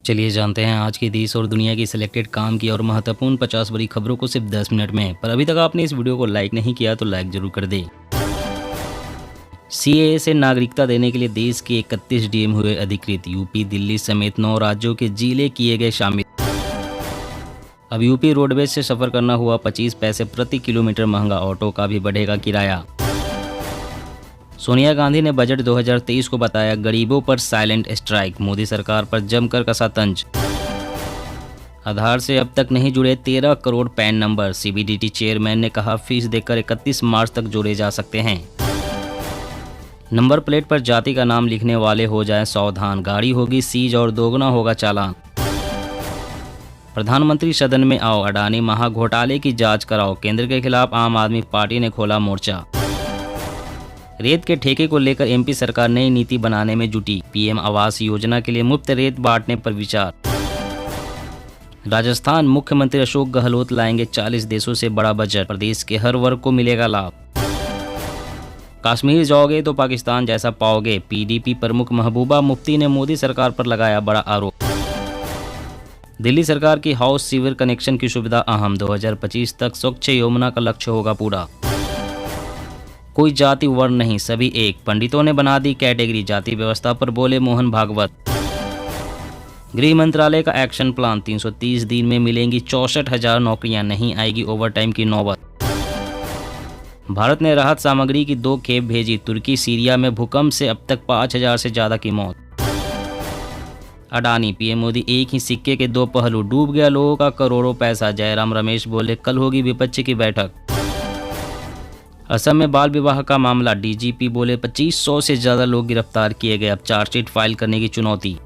चलिए जानते हैं आज की देश और दुनिया की सिलेक्टेड काम की और महत्वपूर्ण 50 बड़ी खबरों को सिर्फ 10 मिनट में। पर अभी तक आपने इस वीडियो को लाइक नहीं किया तो लाइक जरूर कर दें। सीएए से नागरिकता देने के लिए देश के 31 डीएम हुए अधिकृत। यूपी, दिल्ली समेत 9 राज्यों के जिले किए गए शामिल। अब यूपी रोडवेज से सफर करना हुआ 25 पैसे प्रति किलोमीटर महंगा, ऑटो का भी बढ़ेगा किराया। सोनिया गांधी ने बजट 2023 को बताया गरीबों पर साइलेंट स्ट्राइक। मोदी सरकार पर जमकर कसा तंज। आधार से अब तक नहीं जुड़े 13 crore pan number. CBDT chairman ने कहा फीस देकर 31 मार्च तक जोड़े जा सकते हैं। नंबर प्लेट पर जाति का नाम लिखने वाले हो जाएं सावधान, गाड़ी होगी सीज और दोगुना होगा चालान। प्रधानमंत्री सदन में आओ, अडानी महाघोटाले की जांच कराओ। केंद्र के खिलाफ आम आदमी पार्टी ने खोला मोर्चा। रेत के ठेके को लेकर एमपी सरकार नई नीति बनाने में जुटी। पीएम आवास योजना के लिए मुफ्त रेत बांटने पर विचार। राजस्थान मुख्यमंत्री अशोक गहलोत लाएंगे 40 देशों से बड़ा बजट। प्रदेश के हर वर्ग को मिलेगा लाभ। कश्मीर जाओगे तो पाकिस्तान जैसा पाओगे। पीडीपी प्रमुख महबूबा मुफ्ती ने मोदी सरकार पर लगाया बड़ा आरोप। दिल्ली सरकार की हाउस सीवर कनेक्शन की सुविधा अहम। 2025 तक स्वच्छ यमुना का लक्ष्य होगा पूरा। कोई जाति वर्ण नहीं, सभी एक। पंडितों ने बना दी कैटेगरी। जाति व्यवस्था पर बोले मोहन भागवत। गृह मंत्रालय का एक्शन प्लान। 330 दिन में मिलेंगी 64,000 नौकरियां, नहीं आएगी ओवरटाइम की नौबत। भारत ने राहत सामग्री की 2 खेप भेजी। तुर्की सीरिया में भूकंप से अब तक 5,000 से ज्यादा की मौत। अडानी पीएम मोदी एक ही सिक्के के 2 पहलू। डूब गया लोगों का करोड़ों पैसा। जयराम रमेश बोले कल होगी विपक्ष की बैठक। असम में बाल विवाह का मामला। डीजीपी बोले 2500 से ज्यादा लोग गिरफ्तार किए गए। अब चार्जशीट फाइल करने की चुनौती।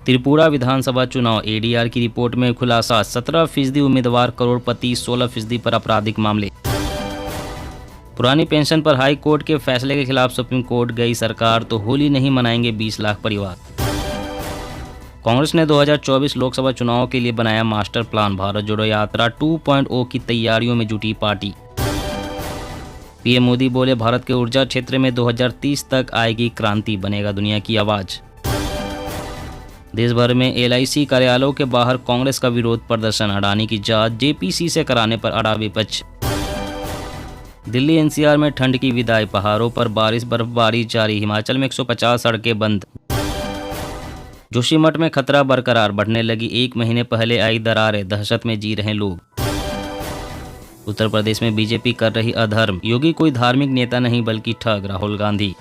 त्रिपुरा विधानसभा चुनाव। एडीआर की रिपोर्ट में खुलासा। 17% उम्मीदवार करोड़पति, 16% पर आपराधिक मामले। पुरानी पेंशन पर हाई कोर्ट के फैसले के खिलाफ सुप्रीम कोर्ट गई सरकार, तो होली नहीं मनाएंगे 20 लाख परिवार। कांग्रेस ने 2024 लोकसभा चुनाव के लिए बनाया मास्टर प्लान। भारत जोड़ो यात्रा 2.0 की तैयारियों में जुटी पार्टी। पीएम मोदी बोले भारत के ऊर्जा क्षेत्र में 2030 तक आएगी क्रांति, बनेगा दुनिया की आवाज। देश भर में एलआईसी कार्यालयों के बाहर कांग्रेस का विरोध प्रदर्शन। अडानी की जांच जेपीसी से कराने पर अड़ा विपक्ष। दिल्ली एनसीआर में ठंड की विदाई। पहाड़ों पर बारिश बर्फबारी जारी। हिमाचल में 150 सड़कें बंद। जोशीमठ में खतरा बरकरार। बढ़ने लगी 1 महीने पहले आई दरारें। दहशत में जी रहे लोग। उत्तर प्रदेश में बीजेपी कर रही अधर्म। योगी कोई धार्मिक नेता नहीं बल्कि ठग। राहुल गांधी।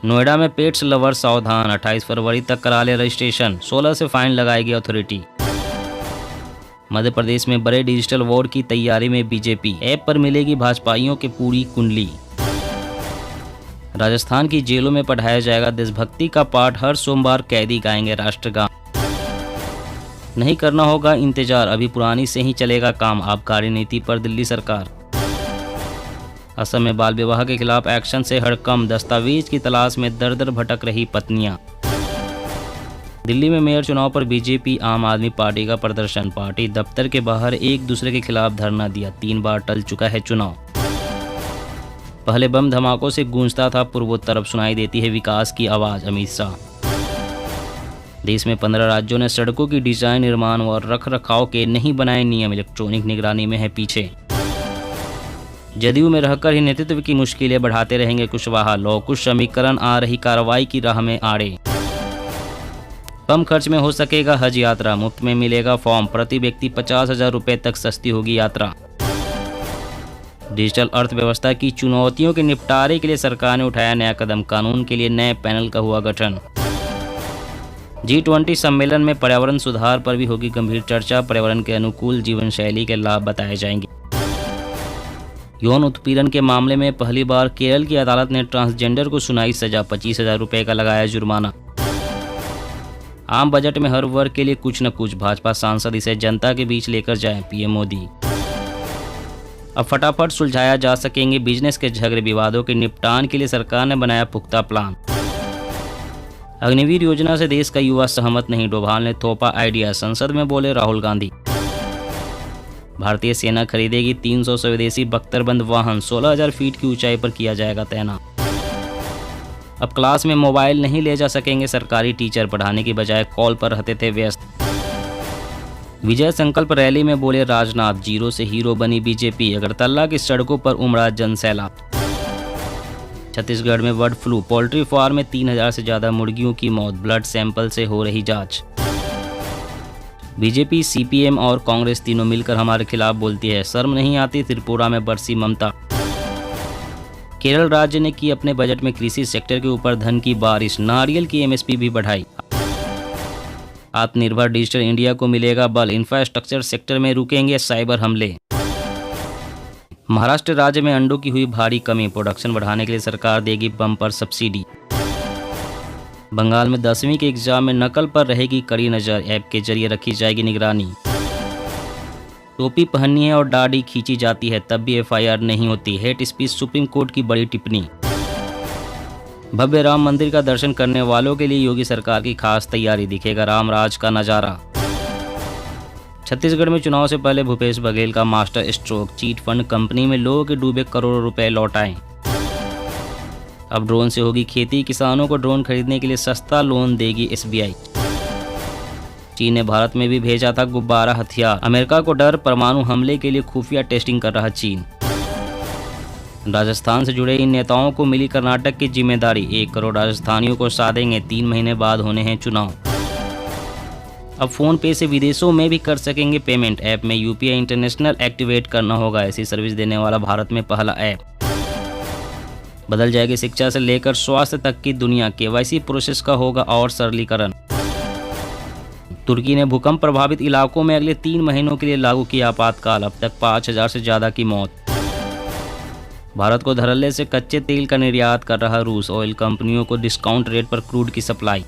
नोएडा में पेट्स लवर सावधान। 28 फरवरी तक करा ले रजिस्ट्रेशन। 16 से फाइन लगाएगी अथॉरिटी। मध्य प्रदेश में बड़े डिजिटल वोट की तैयारी में बीजेपी। ऐप पर मिलेगी भाजपाइयों की पूरी कुंडली। राजस्थान की जेलों में पढ़ाया जाएगा देशभक्ति का पाठ। हर सोमवार कैदी गाएंगे राष्ट्रगान। नहीं करना होगा इंतजार, अभी पुरानी से ही चलेगा काम। आबकारी नीति पर दिल्ली सरकार। असम में बाल विवाह के खिलाफ एक्शन से हड़कंप। दस्तावेज की तलाश में दर दर भटक रही पत्नियां। दिल्ली में मेयर चुनाव पर बीजेपी आम आदमी पार्टी का प्रदर्शन। पार्टी दफ्तर के बाहर एक दूसरे के खिलाफ धरना दिया। 3 बार टल चुका है चुनाव। पहले बम धमाकों से गूंजता था पूर्वोत्तर, अब सुनाई देती है विकास की आवाज। अमित शाह। देश में 15 राज्यों ने सड़कों की डिजाइन, निर्माण और रखरखाव के नहीं बनाए नियम। इलेक्ट्रॉनिक निगरानी में है पीछे। जदयू में रहकर ही नेतृत्व की मुश्किलें बढ़ाते रहेंगे कुशवाहा। लौ कुश समीकरण आ रही कार्रवाई की राह में आड़े। कम खर्च में हो सकेगा हज यात्रा। मुफ्त में मिलेगा फॉर्म। प्रति व्यक्ति 50,000 रुपए तक सस्ती होगी यात्रा। डिजिटल अर्थव्यवस्था की चुनौतियों के निपटारे के लिए सरकार ने उठाया नया कदम। कानून के लिए नए पैनल का हुआ गठन। G20 सम्मेलन में पर्यावरण सुधार पर भी होगी गंभीर चर्चा। पर्यावरण के अनुकूल जीवन शैली के लाभ बताए जाएंगे। यौन उत्पीड़न के मामले में पहली बार केरल की अदालत ने ट्रांसजेंडर को सुनाई सजा। 25,000 रुपए का लगाया जुर्माना। आम बजट में हर वर्ग के लिए कुछ न कुछ। भाजपा सांसद इसे जनता के बीच लेकर जाएं, पीएम मोदी। अब फटाफट सुलझाया जा सकेंगे बिजनेस के झगड़े। विवादों के निपटान के लिए सरकार ने बनाया पुख्ता प्लान। अग्निवीर योजना से देश का युवा सहमत नहीं। डोभाल ने थोपा आइडिया। संसद में बोले राहुल गांधी। भारतीय सेना खरीदेगी 300 स्वदेशी बख्तरबंद वाहन। 16,000 फीट की ऊंचाई पर किया जाएगा तैनात। अब क्लास में मोबाइल नहीं ले जा सकेंगे सरकारी टीचर, पढ़ाने की बजाय कॉल पर रहते थे व्यस्त। विजय संकल्प रैली में बोले राजनाथ, जीरो से हीरो बनी बीजेपी, अगरतला की सड़कों पर उमड़ा जनसैलाब। छत्तीसगढ़ में बर्ड फ्लू, पोल्ट्री फार्म में 3000 से ज्यादा मुर्गियों की मौत, ब्लड सैंपल से हो रही जांच। बीजेपी, सीपीएम और कांग्रेस तीनों मिलकर हमारे खिलाफ बोलती है, शर्म नहीं आती, त्रिपुरा में बरसी ममता। केरल राज्य ने की अपने बजट में कृषि सेक्टर के ऊपर धन की बारिश, नारियल की एमएसपी भी बढ़ाई। आत्मनिर्भर डिजिटल इंडिया को मिलेगा बल, इंफ्रास्ट्रक्चर सेक्टर में रुकेंगे साइबर हमले। महाराष्ट्र राज्य में अंडों की हुई भारी कमी, प्रोडक्शन बढ़ाने के लिए सरकार देगी बम्पर सब्सिडी। बंगाल में 10वीं के एग्जाम में नकल पर रहेगी कड़ी नजर, ऐप के जरिए रखी जाएगी निगरानी। टोपी पहननी है और दाढ़ी खींची जाती है तब भी एफआईआर नहीं होती, हेट स्पीच सुप्रीम कोर्ट की बड़ी टिप्पणी। भव्य राम मंदिर का दर्शन करने वालों के लिए योगी सरकार की खास तैयारी, दिखेगा रामराज का नजारा। छत्तीसगढ़ में चुनाव से पहले भूपेश बघेल का master stroke, chit fund company में लोगों के डूबे करोड़ों रुपए लौटाए। अब ड्रोन से होगी खेती, किसानों को ड्रोन खरीदने के लिए सस्ता लोन देगी एसबीआई। चीन ने भारत में भी भेजा था गुब्बारा हथियार, अमेरिका को डर, परमाणु हमले के लिए खुफिया टेस्टिंग कर रहा चीन। राजस्थान से जुड़े इन नेताओं को मिली कर्नाटक की जिम्मेदारी, 1 करोड़ राजस्थानियों को साधेंगे, 3 महीने बाद होने हैं चुनाव। अब फोन पे से विदेशों में भी कर सकेंगे पेमेंट, ऐप में यूपीआई इंटरनेशनल एक्टिवेट करना होगा, ऐसी सर्विस देने वाला भारत में पहला ऐप। बदल जाएगी शिक्षा से लेकर स्वास्थ्य तक की दुनिया, केवाईसी प्रोसेस का होगा और सरलीकरण। तुर्की ने भूकंप प्रभावित इलाकों में अगले 3 महीनों के लिए लागू किया आपातकाल, अब तक 5000 से ज्यादा की मौत। भारत को धड़ल्ले से कच्चे तेल का निर्यात कर रहा रूस, ऑयल कंपनियों को डिस्काउंट रेट पर क्रूड की सप्लाई।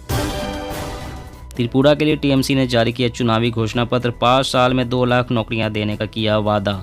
त्रिपुरा के लिए टीएमसी ने जारी किया चुनावी घोषणा पत्र, 5 साल में 2 लाख नौकरियां देने का किया वादा।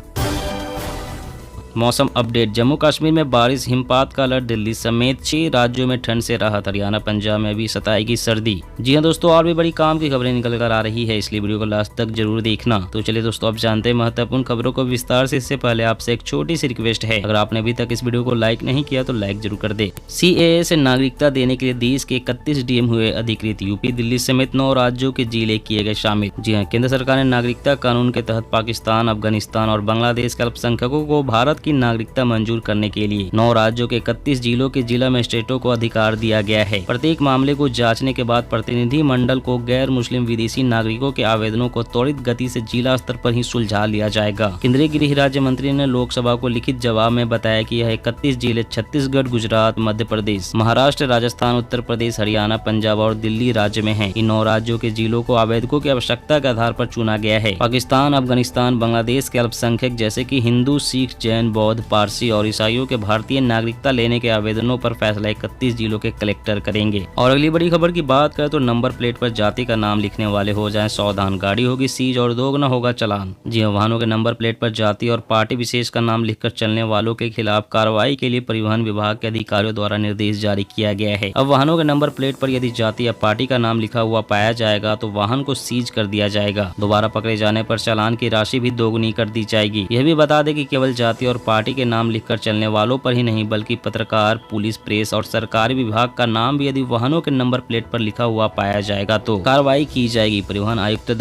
मौसम अपडेट, जम्मू कश्मीर में बारिश, हिमपात का अलर्ट, दिल्ली समेत 6 राज्यों में ठंड से राहत, हरियाणा पंजाब में भी सताएगी सर्दी। जी हाँ दोस्तों, और भी बड़ी काम की खबरें निकल कर आ रही है, इसलिए वीडियो को लास्ट तक जरूर देखना। तो चलिए दोस्तों, अब जानते हैं महत्वपूर्ण खबरों को विस्तार से। इससे पहले आपसे एक छोटी सी रिक्वेस्ट है, अगर आपने अभी तक इस वीडियो को लाइक नहीं किया तो लाइक जरूर कर दे। सीएए से नागरिकता देने के लिए देश के 31 डीएम हुए अधिकृत, यूपी, दिल्ली समेत 9 राज्यों के जिले किए गए शामिल। जी हाँ, केंद्र सरकार ने नागरिकता कानून के तहत पाकिस्तान, अफगानिस्तान और बांग्लादेश के अल्पसंख्यकों को भारत की नागरिकता मंजूर करने के लिए 9 राज्यों के 31 जिलों के जिला मजिस्ट्रेटों को अधिकार दिया गया है। प्रत्येक मामले को जांचने के बाद प्रतिनिधि मंडल को गैर मुस्लिम विदेशी नागरिकों के आवेदनों को त्वरित गति से जिला स्तर पर ही सुलझा लिया जाएगा। केंद्रीय गृह राज्य मंत्री ने लोकसभा को लिखित जवाब में बताया कि यह 31 जिले छत्तीसगढ़, गुजरात, मध्य प्रदेश, महाराष्ट्र, राजस्थान, उत्तर प्रदेश, हरियाणा, पंजाब और दिल्ली राज्य में है। इन 9 राज्यों के जिलों को आवेदकों की आवश्यकता के आधार पर चुना गया है। पाकिस्तान, अफगानिस्तान, बांग्लादेश के अल्पसंख्यक जैसे कि हिंदू, सिख, जैन, बौद्ध, पारसी और ईसाइयों के भारतीय नागरिकता लेने के आवेदनों पर फैसला 31 जिलों के कलेक्टर करेंगे। और अगली बड़ी खबर की बात करें तो नंबर प्लेट पर जाति का नाम लिखने वाले हो जाएं सावधान, गाड़ी होगी सीज और दोगुना होगा चालान। जी हां, वाहनों के नंबर प्लेट पर जाति और पार्टी विशेष का नाम लिखकर चलने वालों के खिलाफ कार्रवाई के लिए परिवहन विभाग के अधिकारियों द्वारा निर्देश जारी किया गया है। अब वाहनों के नंबर प्लेट पर यदि जाति या पार्टी का नाम लिखा हुआ पाया जाएगा तो वाहन को सीज कर दिया जाएगा। दोबारा पकड़े जाने पर चालान की राशि भी दोगुनी कर दी जाएगी। यह भी बता दें कि केवल जाति और पार्टी के नाम लिखकर चलने वालों पर ही नहीं बल्कि पत्रकार, पुलिस, प्रेस और सरकारी विभाग का नाम भी यदि वाहनों के नंबर प्लेट पर लिखा हुआ पाया जाएगा तो कार्रवाई की जाएगी। परिवहन आयुक्त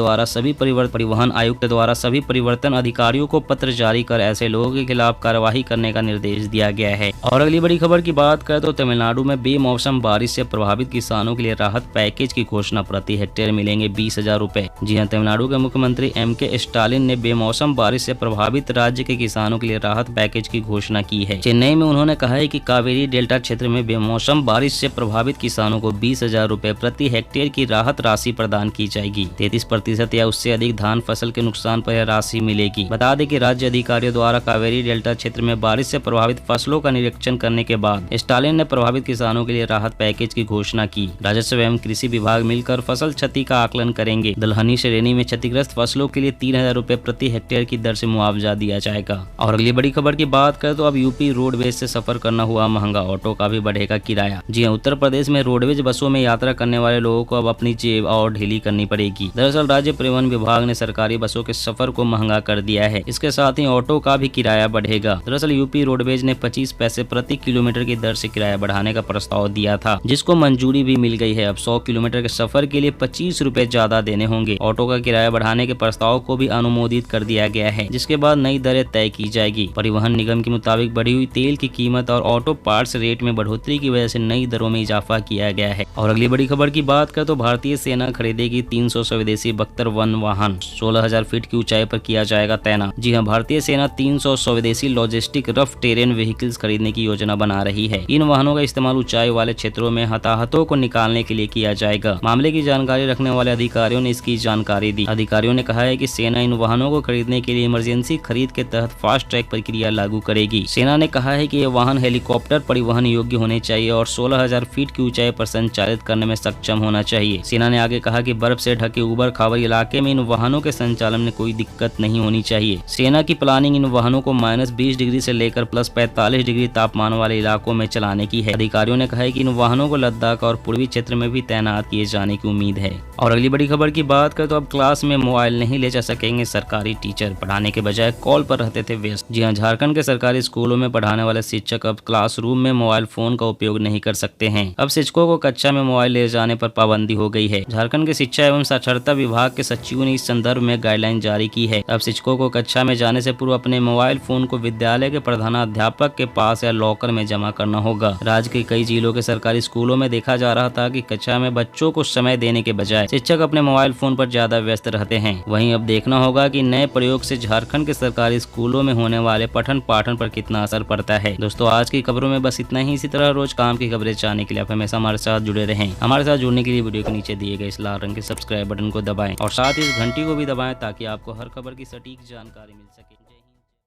द्वारा सभी परिवर्तन अधिकारियों को पत्र जारी कर ऐसे लोगों के खिलाफ कार्रवाई करने का निर्देश दिया गया है। और अगली बड़ी खबर की बात करें तो तमिलनाडु में बेमौसम बारिश से प्रभावित किसानों के लिए राहत पैकेज की घोषणा, प्रति हेक्टेयर मिलेंगे 20,000 रुपए। जी हाँ, तमिलनाडु के मुख्यमंत्री एमके स्टालिन ने बेमौसम बारिश से प्रभावित राज्य के किसानों के लिए राहत पैकेज की घोषणा की है। चेन्नई में उन्होंने कहा है कि कावेरी डेल्टा क्षेत्र में बेमौसम बारिश से प्रभावित किसानों को 20,000 रुपए प्रति हेक्टेयर की राहत राशि प्रदान की जाएगी। 33% या उससे अधिक धान फसल के नुकसान पर यह राशि मिलेगी। बता दें कि राज्य अधिकारियों द्वारा कावेरी डेल्टा क्षेत्र में बारिश से प्रभावित फसलों का निरीक्षण करने के बाद स्टालिन ने प्रभावित किसानों के लिए राहत पैकेज की घोषणा की। राजस्व एवं कृषि विभाग मिलकर फसल क्षति का आकलन करेंगे। दलहनी श्रेणी में क्षतिग्रस्त फसलों के लिए 3,000 रुपए प्रति हेक्टेयर की दर से मुआवजा दिया जाएगा। और अगली बड़ी खबर की बात करें तो अब यूपी रोडवेज से सफर करना हुआ महंगा, ऑटो का भी बढ़ेगा किराया। जी हां, उत्तर प्रदेश में रोडवेज बसों में यात्रा करने वाले लोगों को अब अपनी जेब और ढीली करनी पड़ेगी। दरअसल राज्य परिवहन विभाग ने सरकारी बसों के सफर को महंगा कर दिया है। इसके साथ ही ऑटो का भी किराया बढ़ेगा। दरअसल यूपी रोडवेज ने 25 पैसे प्रति किलोमीटर की दर से किराया बढ़ाने का प्रस्ताव दिया था, जिसको मंजूरी भी मिल गई है। अब 100 किलोमीटर के सफर के लिए 25 रुपए ज्यादा देने होंगे। ऑटो का किराया बढ़ाने के प्रस्ताव को भी अनुमोदित कर दिया गया है, जिसके बाद नई दरें तय की जाएगी। परिवहन निगम के मुताबिक बढ़ी हुई तेल की कीमत और ऑटो पार्ट्स रेट में बढ़ोतरी की वजह से नई दरों में इजाफा किया गया है। और अगली बड़ी खबर की बात करें तो भारतीय सेना खरीदेगी 300 स्वदेशी बख्तर वन वाहन, 16,000 फीट की ऊंचाई पर किया जाएगा तैनात। जी हां, भारतीय सेना 300 स्वदेशी लॉजिस्टिक रफ टेरेन व्हीकल्स खरीदने की योजना बना रही है। इन वाहनों का इस्तेमाल ऊंचाई वाले क्षेत्रों में हताहतों को निकालने के लिए किया जाएगा। मामले की जानकारी रखने वाले अधिकारियों ने इसकी जानकारी दी। अधिकारियों ने कहा है कि सेना इन वाहनों को खरीदने के लिए इमरजेंसी खरीद के तहत फास्ट ट्रैक प्रक्रिया लागू करेगी। सेना ने कहा है कि ये वाहन हेलीकॉप्टर परिवहन योग्य होने चाहिए और 16,000 फीट की ऊंचाई पर संचालित करने में सक्षम होना चाहिए। सेना ने आगे कहा कि बर्फ से ढके उबड़ खाबड़ इलाके में इन वाहनों के संचालन में कोई दिक्कत नहीं होनी चाहिए। सेना की प्लानिंग इन वाहनों को -20 डिग्री से लेकर +45 डिग्री तापमान वाले इलाकों में चलाने की है। अधिकारियों ने कहा है कि इन वाहनों को लद्दाख और पूर्वी क्षेत्र में भी तैनात किए जाने की उम्मीद है। और अगली बड़ी खबर की बात करें तो अब क्लास में मोबाइल नहीं ले जा सकेंगे सरकारी टीचर, पढ़ाने के बजाय कॉल पर रहते थे व्यस्त। जी हां, झारखंड के सरकारी स्कूलों में पढ़ाने वाले शिक्षक अब क्लासरूम में मोबाइल फोन का उपयोग नहीं कर सकते हैं। अब शिक्षकों को कक्षा में मोबाइल ले जाने पर पाबंदी हो गई है। झारखंड के शिक्षा एवं साक्षरता विभाग के सचिव ने इस संदर्भ में गाइडलाइन जारी की है। अब शिक्षकों को कक्षा में जाने से पूर्व अपने मोबाइल फोन को विद्यालय के प्रधानाध्यापक के पास या लॉकर में जमा करना होगा। राज्य के कई जिलों के सरकारी स्कूलों में देखा जा रहा था कि कक्षा में बच्चों को समय देने के बजाय शिक्षक अपने मोबाइल फोन पर ज्यादा व्यस्त रहते हैं। वहीं अब देखना होगा कि नए प्रयोग से झारखंड के सरकारी स्कूलों में होने वाले पठन पाठन पर कितना असर पड़ता है। दोस्तों, आज की खबरों में बस इतना ही। इसी तरह रोज काम की खबरें जानने के लिए आप हमेशा हमारे साथ जुड़े रहें। हमारे साथ जुड़ने के लिए वीडियो के नीचे दिए गए इस लाल रंग के सब्सक्राइब बटन को दबाएं और साथ ही इस घंटी को भी दबाएं ताकि आपको हर खबर की सटीक जानकारी मिल सके।